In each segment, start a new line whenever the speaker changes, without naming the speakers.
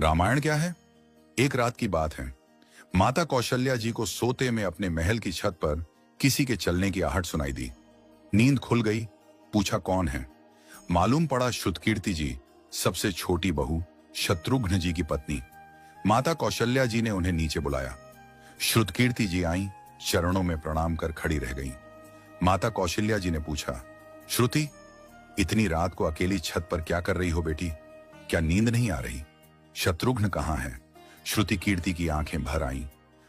रामायण क्या है? एक रात की बात है। माता कौशल्या जी को सोते में अपने महल की छत पर किसी के चलने की आहट सुनाई दी। नींद खुल गई। पूछा कौन है? मालूम पड़ा श्रुतकीर्ति जी, सबसे छोटी बहू, शत्रुघ्न जी की पत्नी। माता कौशल्या जी ने उन्हें नीचे बुलाया। श्रुतकीर्ति जी आई, चरणों में प्रणाम कर खड़ी रह गईं। माता कौशल्या जी ने पूछा, श्रुति, इतनी रात को अकेली छत पर क्या कर रही हो बेटी? क्या नींद नहीं आ रही? शत्रुघ्न कहाँ है? श्रुति कीर्ति की आंखें भर आईं।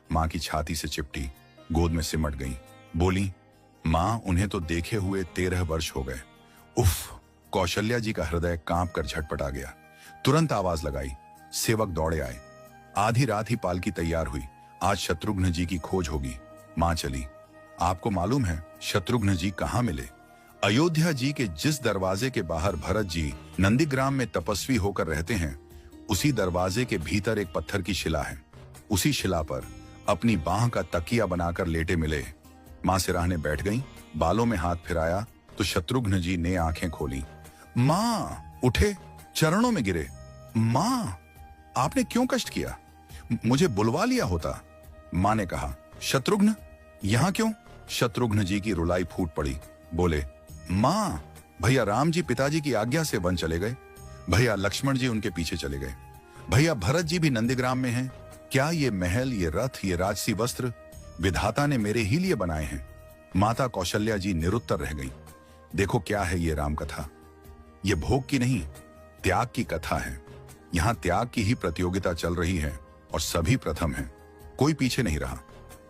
मां की छाती से चिपटी, गोद में सिमट गईं। बोली, मां, उन्हें तो देखे हुए 13 वर्ष हो गए। उफ! कौशल्या जी का हृदय कांप कर झटपटा गया। तुरंत आवाज लगाई। सेवक दौड़े आए। आधी रात ही पालकी तैयार हुई। आज शत्रुघ्न जी की खोज होगी। मां चली। आपको मालूम है शत्रुघ्न जी कहाँ मिले? अयोध्या जी के जिस दरवाजे के बाहर भरत जी नंदीग्राम में तपस्वी होकर रहते हैं, उसी दरवाजे के भीतर एक पत्थर की शिला है। उसी शिला पर अपनी बाह का तकिया बनाकर लेटे मिले। मां सिराहने बैठ गईं, बालों में हाथ फिराया तो शत्रुघ्न जी ने आंखें खोली। मां! उठे, चरणों में गिरे। मां, आपने क्यों कष्ट किया? मुझे बुलवा लिया होता। मां ने कहा, शत्रुघ्न यहां क्यों? शत्रुघ्न जी की रुलाई फूट पड़ी। बोले, मां, भैया राम जी पिताजी की आज्ञा से वन चले गए। भैया लक्ष्मण जी उनके पीछे चले गए। भैया भरत जी भी नंदीग्राम में हैं। क्या ये महल, ये रथ, ये राजसी वस्त्र विधाता ने मेरे ही लिए बनाए हैं? माता कौशल्या जी निरुत्तर रह गई। देखो क्या है ये राम कथा। ये भोग की नहीं, त्याग की कथा है। यहां त्याग की ही प्रतियोगिता चल रही है और सभी प्रथम हैं। कोई पीछे नहीं रहा।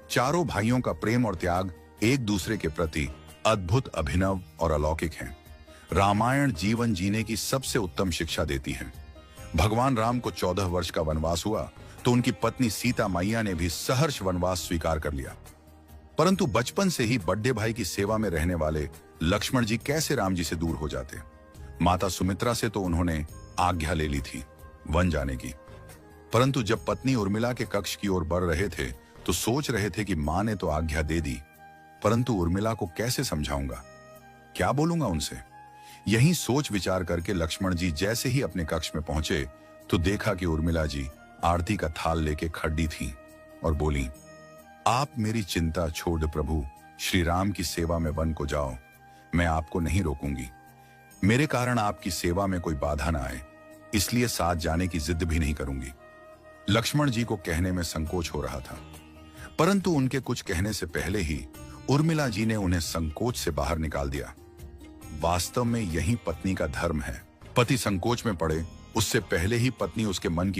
चारों भाइयों का प्रेम और त्याग एक दूसरे के प्रति अद्भुत, अभिनव और अलौकिक है। रामायण जीवन जीने की सबसे उत्तम शिक्षा देती है। भगवान राम को 14 वर्ष का वनवास हुआ तो उनकी पत्नी सीता मैया ने भी सहर्ष वनवास स्वीकार कर लिया। परंतु बचपन से ही बड़े भाई की सेवा में रहने वाले लक्ष्मण जी कैसे राम जी से दूर हो जाते? माता सुमित्रा से तो उन्होंने आज्ञा ले ली थी वन जाने की, परंतु जब पत्नी उर्मिला के कक्ष की ओर बढ़ रहे थे तो सोच रहे थे कि मां ने तो आज्ञा दे दी, परंतु उर्मिला को कैसे समझाऊंगा, क्या बोलूंगा उनसे? यही सोच विचार करके लक्ष्मण जी जैसे ही अपने कक्ष में पहुंचे तो देखा कि उर्मिला जी आरती का थाल लेके खड़ी थी और बोली, आप मेरी चिंता छोड़ प्रभु, श्री राम की सेवा में वन को जाओ। मैं आपको नहीं रोकूंगी। मेरे कारण आपकी सेवा में कोई बाधा ना आए, इसलिए साथ जाने की जिद भी नहीं करूंगी। लक्ष्मण जी को कहने में संकोच हो रहा था, परंतु उनके कुछ कहने से पहले ही उर्मिला जी ने उन्हें संकोच से बाहर निकाल दिया। वास्तव में यही पत्नी का धर्म है। पति संकोच में पड़े उससे पहले ही पत्नी उसके मन की